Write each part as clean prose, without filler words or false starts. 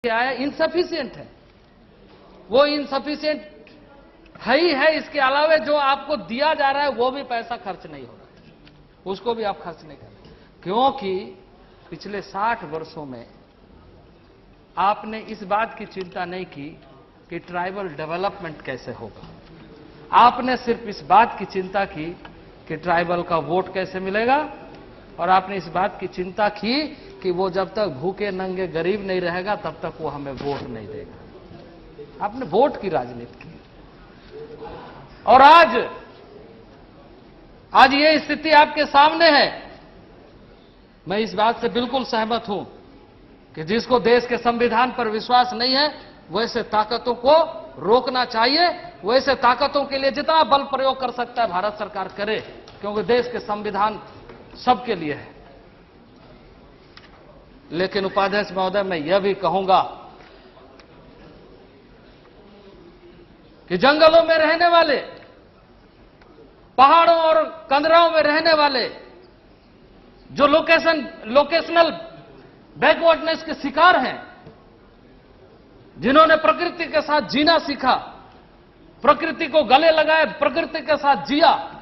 आया इनसफिशिएंट है, वो इनसफिशिएंट है ही है। इसके अलावा जो आपको दिया जा रहा है वो भी पैसा खर्च नहीं हो रहा है, उसको भी आप खर्च नहीं कर रहे, क्योंकि पिछले 60 वर्षों में आपने इस बात की चिंता नहीं की कि ट्राइबल डेवलपमेंट कैसे होगा। आपने सिर्फ इस बात की चिंता की कि ट्राइबल का वोट कैसे मिलेगा, और आपने इस बात की चिंता की कि वो जब तक भूखे नंगे गरीब नहीं रहेगा तब तक वो हमें वोट नहीं देगा। आपने वोट की राजनीति की, और आज ये स्थिति आपके सामने है। मैं इस बात से बिल्कुल सहमत हूं कि जिसको देश के संविधान पर विश्वास नहीं है वैसे ताकतों को रोकना चाहिए। वैसे ताकतों के लिए जितना बल प्रयोग कर सकता है भारत सरकार करे, क्योंकि देश के संविधान सबके लिए है। लेकिन उपाध्यक्ष महोदय, मैं यह भी कहूंगा कि जंगलों में रहने वाले, पहाड़ों और कंदराओं में रहने वाले जो लोकेशनल बैकवर्डनेस के शिकार हैं, जिन्होंने प्रकृति के साथ जीना सीखा, प्रकृति को गले लगाए, प्रकृति के साथ जिया,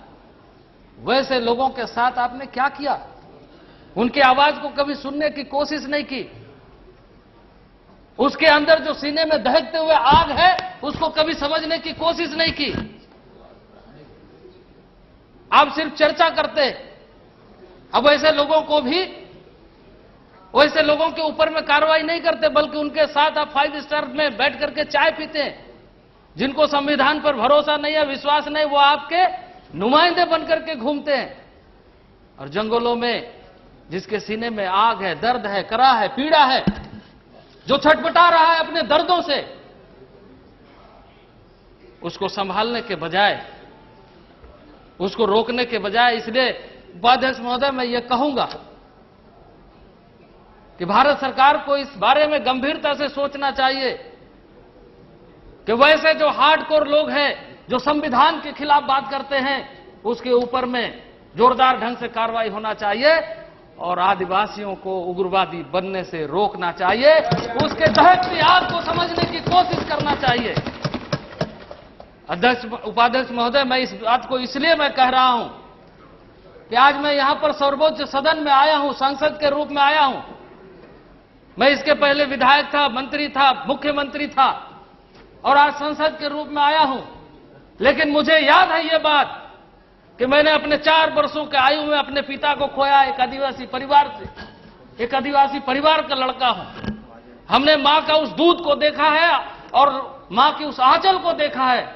वैसे लोगों के साथ आपने क्या किया? उनकी आवाज को कभी सुनने की कोशिश नहीं की। उसके अंदर जो सीने में दहकते हुए आग है उसको कभी समझने की कोशिश नहीं की। आप सिर्फ चर्चा करते। अब ऐसे लोगों को भी, वैसे लोगों के ऊपर में कार्रवाई नहीं करते, बल्कि उनके साथ आप 5 स्टार में बैठ करके चाय पीते हैं। जिनको संविधान पर भरोसा नहीं है, विश्वास नहीं, वो आपके नुमाइंदे बनकर के घूमते हैं। और जंगलों में जिसके सीने में आग है, दर्द है, कराह है, पीड़ा है, जो छटपटा रहा है अपने दर्दों से, उसको संभालने के बजाय, उसको रोकने के बजाय, इसलिए उपाध्यक्ष महोदय मैं ये कहूंगा कि भारत सरकार को इस बारे में गंभीरता से सोचना चाहिए कि वैसे जो हार्डकोर लोग हैं, जो संविधान के खिलाफ बात करते हैं, उसके ऊपर में जोरदार ढंग से कार्रवाई होना चाहिए और आदिवासियों को उग्रवादी बनने से रोकना चाहिए। उसके दहकती आग को समझने की कोशिश करना चाहिए। उपाध्यक्ष महोदय, मैं इस बात को इसलिए मैं कह रहा हूं कि आज मैं यहां पर सर्वोच्च सदन में आया हूं, सांसद के रूप में आया हूं। मैं इसके पहले विधायक था, मंत्री था, मुख्यमंत्री था, और आज संसद के रूप में आया हूं। लेकिन मुझे याद है ये बात कि मैंने अपने 4 वर्षों के आयु में अपने पिता को खोया एक आदिवासी परिवार से। एक आदिवासी परिवार का लड़का हूं। हमने मां का उस दूध को देखा है और मां की उस आंचल को देखा है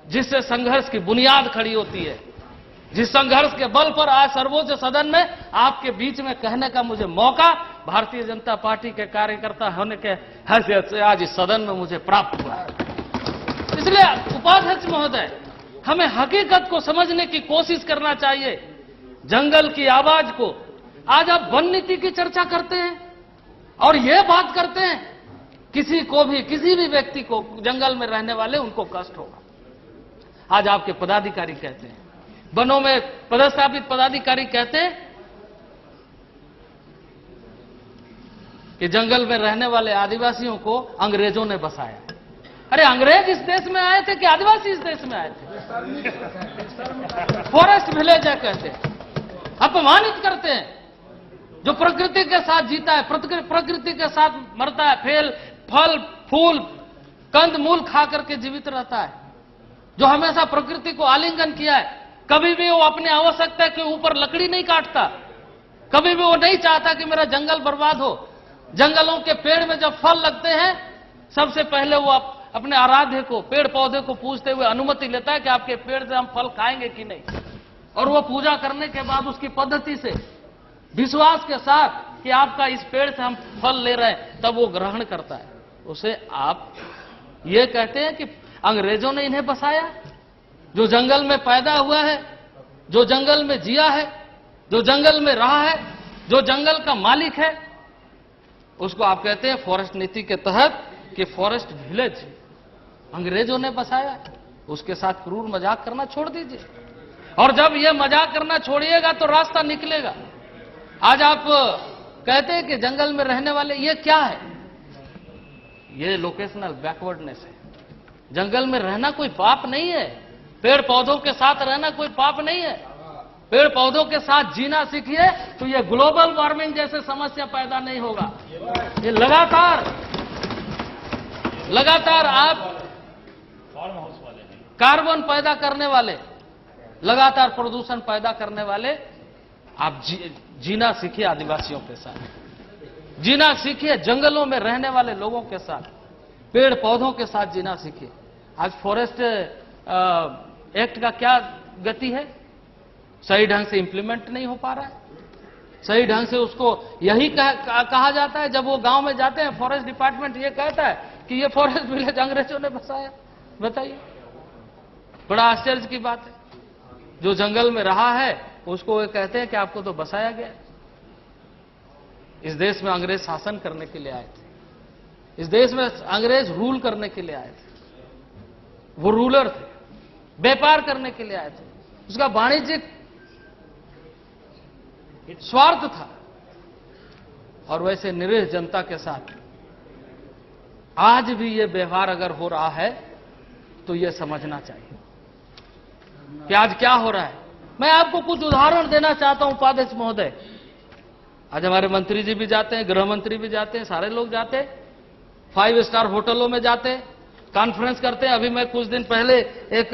जिससे संघर्ष की बुनियाद खड़ी होती है। जिस संघर्ष के बल पर आज सर्वोच्च सदन में आपके बीच में कहने का मुझे मौका भारतीय जनता पार्टी के कार्यकर्ता होने के हैसियत से आज इस सदन में मुझे प्राप्त हुआ है। इसलिए उपाध्यक्ष महोदय, हमें हकीकत को समझने की कोशिश करना चाहिए। जंगल की आवाज को, आज आप वन नीति की चर्चा करते हैं और यह बात करते हैं किसी को भी, किसी भी व्यक्ति को, जंगल में रहने वाले उनको कष्ट होगा। आज आपके पदाधिकारी कहते हैं, वनों में पदस्थापित पदाधिकारी कहते हैं कि जंगल में रहने वाले आदिवासियों को अंग्रेजों ने बसाया। अरे अंग्रेज इस देश में आए थे कि आदिवासी इस देश में आए थे? फॉरेस्ट विलेज है कहते हैं, अपमानित करते हैं। जो प्रकृति के साथ जीता है, प्रकृति के साथ मरता है, फल फूल कंद मूल खा करके जीवित रहता है, जो हमेशा प्रकृति को आलिंगन किया है, कभी भी वो अपनी आवश्यकता के ऊपर लकड़ी नहीं काटता, कभी भी वो नहीं चाहता कि मेरा जंगल बर्बाद हो। जंगलों के पेड़ में जब फल लगते हैं, सबसे पहले वो अपने आराध्य को, पेड़ पौधे को पूछते हुए अनुमति लेता है कि आपके पेड़ से हम फल खाएंगे कि नहीं, और वो पूजा करने के बाद उसकी पद्धति से, विश्वास के साथ कि आपका इस पेड़ से हम फल ले रहे हैं, तब वो ग्रहण करता है उसे। आप ये कहते हैं कि अंग्रेजों ने इन्हें बसाया? जो जंगल में पैदा हुआ है, जो जंगल में जिया है, जो जंगल में रहा है, जो जंगल का मालिक है, उसको आप कहते हैं फॉरेस्ट नीति के तहत कि फॉरेस्ट विलेज अंग्रेजों ने बसाया। उसके साथ क्रूर मजाक करना छोड़ दीजिए, और जब ये मजाक करना छोड़िएगा तो रास्ता निकलेगा। आज आप कहते हैं कि जंगल में रहने वाले, ये क्या है? ये लोकेशनल बैकवर्डनेस है। जंगल में रहना कोई पाप नहीं है, पेड़ पौधों के साथ रहना कोई पाप नहीं है। पेड़ पौधों के साथ जीना सीखिए तो ये ग्लोबल वार्मिंग जैसे समस्या पैदा नहीं होगा। ये लगातार आप कार्बन पैदा करने वाले, लगातार प्रदूषण पैदा करने वाले आप जीना सीखिए, आदिवासियों के साथ जीना सीखिए, जंगलों में रहने वाले लोगों के साथ, पेड़ पौधों के साथ जीना सीखिए। आज फॉरेस्ट एक्ट का क्या गति है? सही ढंग से इंप्लीमेंट नहीं हो पा रहा है। सही ढंग से उसको यही कहा जाता है, जब वो गांव में जाते हैं फॉरेस्ट डिपार्टमेंट ये कहता है कि ये फॉरेस्ट विलेज अंग्रेजों ने बसाया। बताइए, बड़ा आश्चर्य की बात है। जो जंगल में रहा है उसको वे कहते हैं कि आपको तो बसाया गया। इस देश में अंग्रेज शासन करने के लिए आए थे, इस देश में अंग्रेज रूल करने के लिए आए थे। वो रूलर थे, व्यापार करने के लिए आए थे, उसका वाणिज्यिक स्वार्थ था। और वैसे निरीह जनता के साथ आज भी ये व्यवहार अगर हो रहा है तो ये समझना चाहिए कि आज क्या हो रहा है। मैं आपको कुछ उदाहरण देना चाहता हूं उपाध्यक्ष महोदय। आज हमारे मंत्री जी भी जाते हैं, गृह मंत्री भी जाते हैं, सारे लोग जाते हैं, 5 स्टार होटलों में जाते हैं, कॉन्फ्रेंस करते हैं। अभी मैं कुछ दिन पहले एक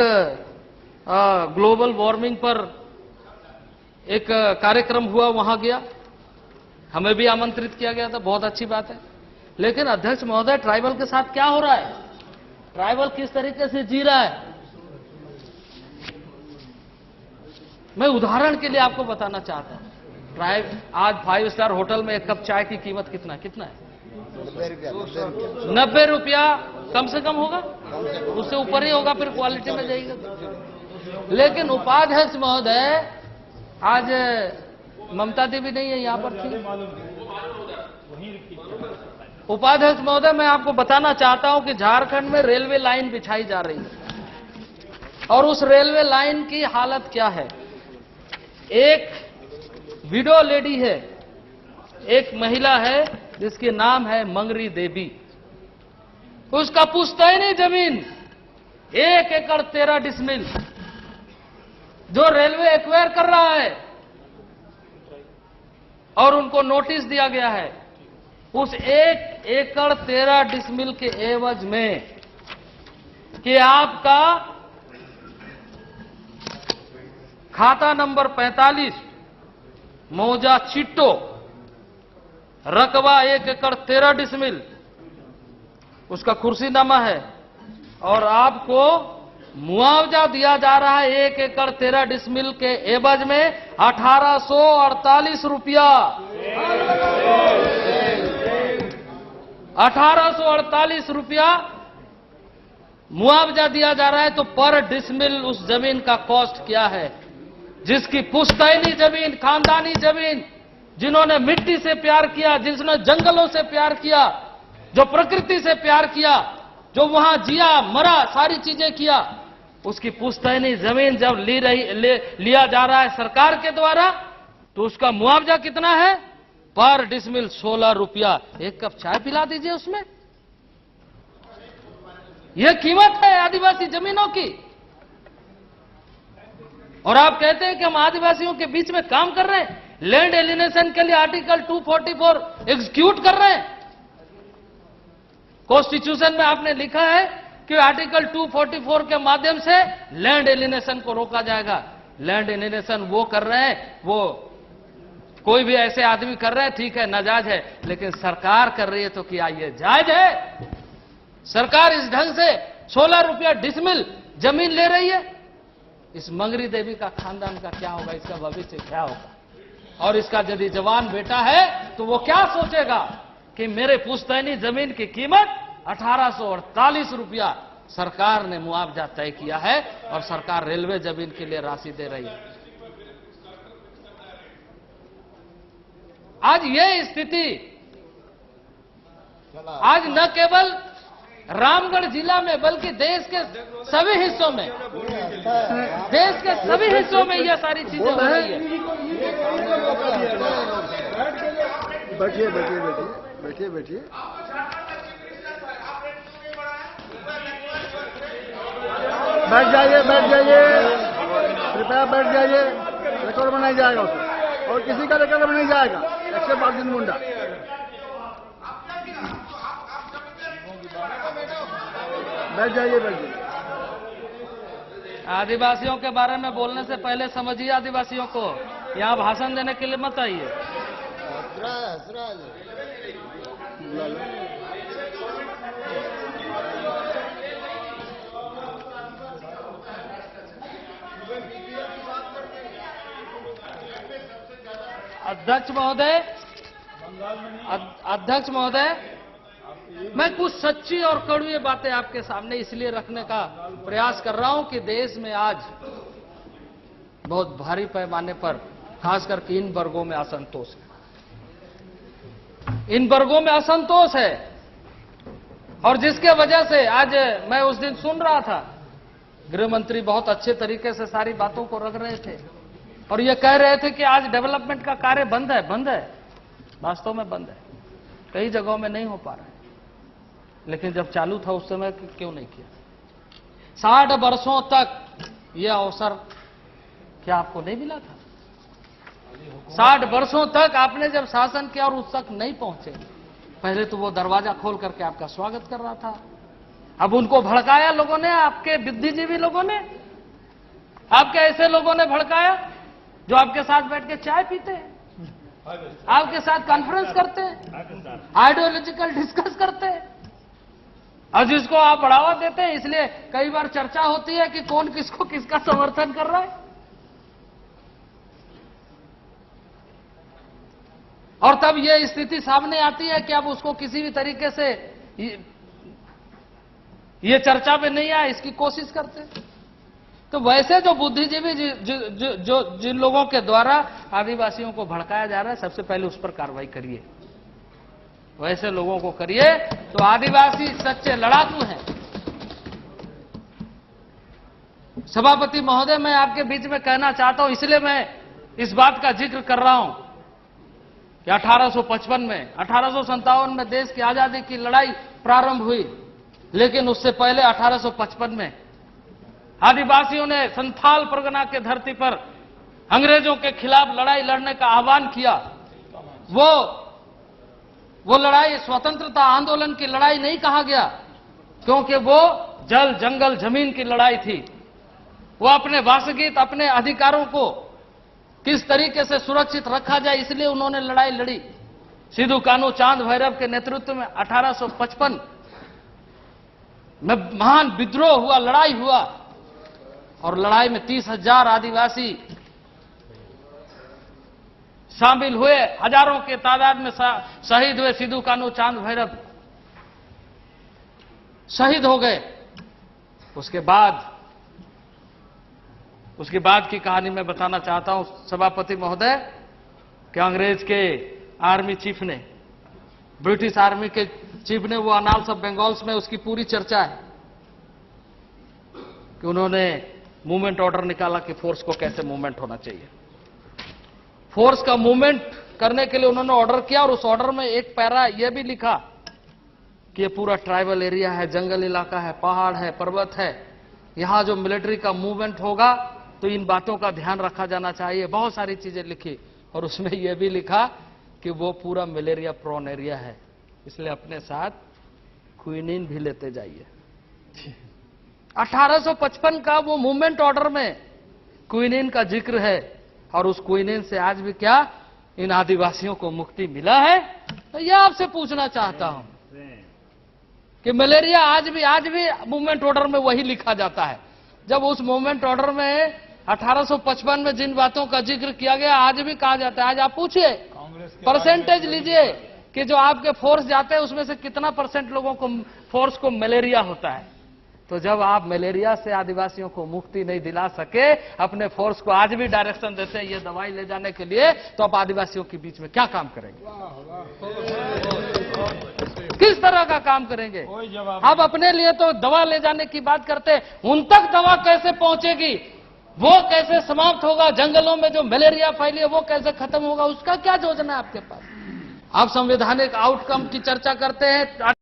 ग्लोबल वार्मिंग पर एक कार्यक्रम हुआ, वहां गया, हमें भी आमंत्रित किया गया था, बहुत अच्छी बात है। लेकिन अध्यक्ष महोदय, ट्राइबल के साथ क्या हो रहा है? ट्राइबल किस तरीके से जी रहा है? मैं उदाहरण के लिए आपको बताना चाहता हूं। आज 5 स्टार होटल में एक कप चाय की कीमत कितना है? 90 रुपया कम से कम होगा, उससे ऊपर ही होगा, फिर क्वालिटी में जाएगा। लेकिन उपाध्यक्ष महोदय, आज ममता देवी नहीं है, यहां पर थी। उपाध्यक्ष महोदय, मैं आपको बताना चाहता हूं कि झारखंड में रेलवे लाइन बिछाई जा रही है और उस रेलवे लाइन की हालत क्या है। एक विडो लेडी है, एक महिला है जिसके नाम है मंगरी देवी। उसका पुश्तैनी जमीन 1 एकड़ 13 डिसमिल जो रेलवे एक्वायर कर रहा है और उनको नोटिस दिया गया है, उस 1 एकड़ 13 डिसमिल के एवज में कि आपका खाता नंबर 45 मौजा चिट्टो, रकबा 1 एकड़ 13 डिसमिल, उसका कुर्सीनामा है और आपको मुआवजा दिया जा रहा है 1 एकड़ 13 डिसमिल के एवज में 1848 रुपया। 1848 रुपया मुआवजा दिया जा रहा है। तो पर डिसमिल उस जमीन का कॉस्ट क्या है? जिसकी पुश्तैनी जमीन, खानदानी जमीन, जिन्होंने मिट्टी से प्यार किया, जिन्होंने जंगलों से प्यार किया, जो प्रकृति से प्यार किया, जो वहां जिया मरा, सारी चीजें किया, उसकी पुश्तैनी जमीन जब लिया जा रहा है सरकार के द्वारा, तो उसका मुआवजा कितना है? पर डिसमिल 16 रुपया। एक कप चाय पिला दीजिए उसमें। यह कीमत है आदिवासी जमीनों की। और आप कहते हैं कि हम आदिवासियों के बीच में काम कर रहे हैं, लैंड एलिनेशन के लिए आर्टिकल 244 एग्जीक्यूट कर रहे हैं। कॉन्स्टिट्यूशन में आपने लिखा है कि आर्टिकल 244 के माध्यम से लैंड एलिनेशन को रोका जाएगा। लैंड एलिनेशन वो कर रहे हैं, वो कोई भी ऐसे आदमी कर रहे हैं, ठीक है, नाजायज है, लेकिन सरकार कर रही है तो क्या ये जायज है? सरकार इस ढंग से 16 रुपया डिसमिल जमीन ले रही है। इस मंगरी देवी का खानदान का क्या होगा? इसका भविष्य क्या होगा? और इसका यदि जवान बेटा है तो वो क्या सोचेगा कि मेरे पुश्तैनी जमीन की कीमत 1848 रुपया सरकार ने मुआवजा तय किया है और सरकार रेलवे जमीन के लिए राशि दे रही है। आज ये स्थिति आज न केवल रामगढ़ जिला में बल्कि देश के सभी हिस्सों में, देश के सभी हिस्सों में यह सारी चीजें हो रही है। बैठिए बैठिए बैठिए बैठिए बैठिए। बैठ जाइए, कृपया बैठ जाइए। रिकॉर्ड बनाया जाएगा उसे, और किसी का रिकॉर्ड बनाया जाएगा एक्सेप्ट अर्जुन मुंडा। बैठ जाइए। आदिवासियों के बारे में बोलने से पहले समझिए आदिवासियों को, यहाँ भाषण देने के लिए मत आइए। अध्यक्ष महोदय, मैं कुछ सच्ची और कड़वी बातें आपके सामने इसलिए रखने का प्रयास कर रहा हूं कि देश में आज बहुत भारी पैमाने पर खास करके इन वर्गों में असंतोष है। इन वर्गों में असंतोष है, और जिसके वजह से आज मैं उस दिन सुन रहा था, गृह मंत्री बहुत अच्छे तरीके से सारी बातों को रख रहे थे और ये कह रहे थे कि आज डेवलपमेंट का कार्य बंद है। वास्तव में बंद है, कई जगहों में नहीं हो पा रहा है, लेकिन जब चालू था उस समय क्यों नहीं किया? 60 वर्षों तक यह अवसर क्या आपको नहीं मिला था? 60 वर्षों तक आपने जब शासन किया और उस तक नहीं पहुंचे, पहले तो वो दरवाजा खोल करके आपका स्वागत कर रहा था। अब उनको भड़काया लोगों ने, आपके बुद्धिजीवी लोगों ने, आपके ऐसे लोगों ने भड़काया जो आपके साथ बैठ के चाय पीते हैं, आपके साथ कॉन्फ्रेंस करते हैं, आइडियोलॉजिकल डिस्कस करते हैं, और जिसको आप बढ़ावा देते हैं। इसलिए कई बार चर्चा होती है कि कौन किसको किसका समर्थन कर रहा है, और तब यह स्थिति सामने आती है कि अब उसको किसी भी तरीके से ये चर्चा में नहीं आए इसकी कोशिश करते हैं। तो वैसे जो बुद्धिजीवी जिन लोगों के द्वारा आदिवासियों को भड़काया जा रहा है, सबसे पहले उस पर कार्रवाई करिए, वैसे लोगों को करिए। तो आदिवासी सच्चे लड़ाकू हैं। सभापति महोदय, मैं आपके बीच में कहना चाहता हूं, इसलिए मैं इस बात का जिक्र कर रहा हूं कि 1855 में 1857 में देश की आजादी की लड़ाई प्रारंभ हुई, लेकिन उससे पहले 1855 में आदिवासियों ने संथाल परगना के धरती पर अंग्रेजों के खिलाफ लड़ाई लड़ने का आह्वान किया। वो लड़ाई स्वतंत्रता आंदोलन की लड़ाई नहीं कहा गया, क्योंकि वो जल जंगल जमीन की लड़ाई थी। वो अपने वासगीत, अपने अधिकारों को किस तरीके से सुरक्षित रखा जाए, इसलिए उन्होंने लड़ाई लड़ी। सिद्धू कान्हू चांद भैरव के नेतृत्व में 1855 में महान विद्रोह हुआ, लड़ाई हुआ, और लड़ाई में 30,000 आदिवासी शामिल हुए, हजारों के तादाद में शहीद हुए। सिद्धू कान्हू चांद भैरव शहीद हो गए। उसके बाद की कहानी मैं बताना चाहता हूं सभापति महोदय, कि अंग्रेज के आर्मी चीफ ने, ब्रिटिश आर्मी के चीफ ने, वो अनाल्स ऑफ बंगाल्स में उसकी पूरी चर्चा है कि उन्होंने मूवमेंट ऑर्डर निकाला कि फोर्स को कैसे मूवमेंट होना चाहिए। फोर्स का मूवमेंट करने के लिए उन्होंने ऑर्डर किया, और उस ऑर्डर में एक पैरा यह भी लिखा कि ये पूरा ट्राइबल एरिया है, जंगल इलाका है, पहाड़ है, पर्वत है, यहां जो मिलिट्री का मूवमेंट होगा तो इन बातों का ध्यान रखा जाना चाहिए। बहुत सारी चीजें लिखी, और उसमें यह भी लिखा कि वो पूरा मलेरिया प्रोन एरिया है, इसलिए अपने साथ क्विनीन भी लेते जाइए। 1855 का वो मूवमेंट ऑर्डर में क्विनीन का जिक्र है, और उस क्विनीन से आज भी क्या इन आदिवासियों को मुक्ति मिला है? तो यह आपसे पूछना चाहता हूं कि मलेरिया आज भी मूवमेंट ऑर्डर में वही लिखा जाता है। जब उस मूवमेंट ऑर्डर में 1855 में जिन बातों का जिक्र किया गया, आज भी कहा जाता है। आज आप पूछिए, परसेंटेज लीजिए कि जो आपके फोर्स जाते हैं उसमें से कितना % लोगों को, फोर्स को मलेरिया होता है। तो जब आप मलेरिया से आदिवासियों को मुक्ति नहीं दिला सके, अपने फोर्स को आज भी डायरेक्शन देते हैं ये दवाई ले जाने के लिए, तो आप आदिवासियों के बीच में क्या काम करेंगे? किस तरह का काम करेंगे? आप अपने लिए तो दवा ले जाने की बात करते हैं, उन तक दवा कैसे पहुंचेगी, वो कैसे समाप्त होगा, जंगलों में जो मलेरिया फैली है वो कैसे खत्म होगा, उसका क्या योजना है आपके पास? आप संवैधानिक आउटकम की चर्चा करते हैं।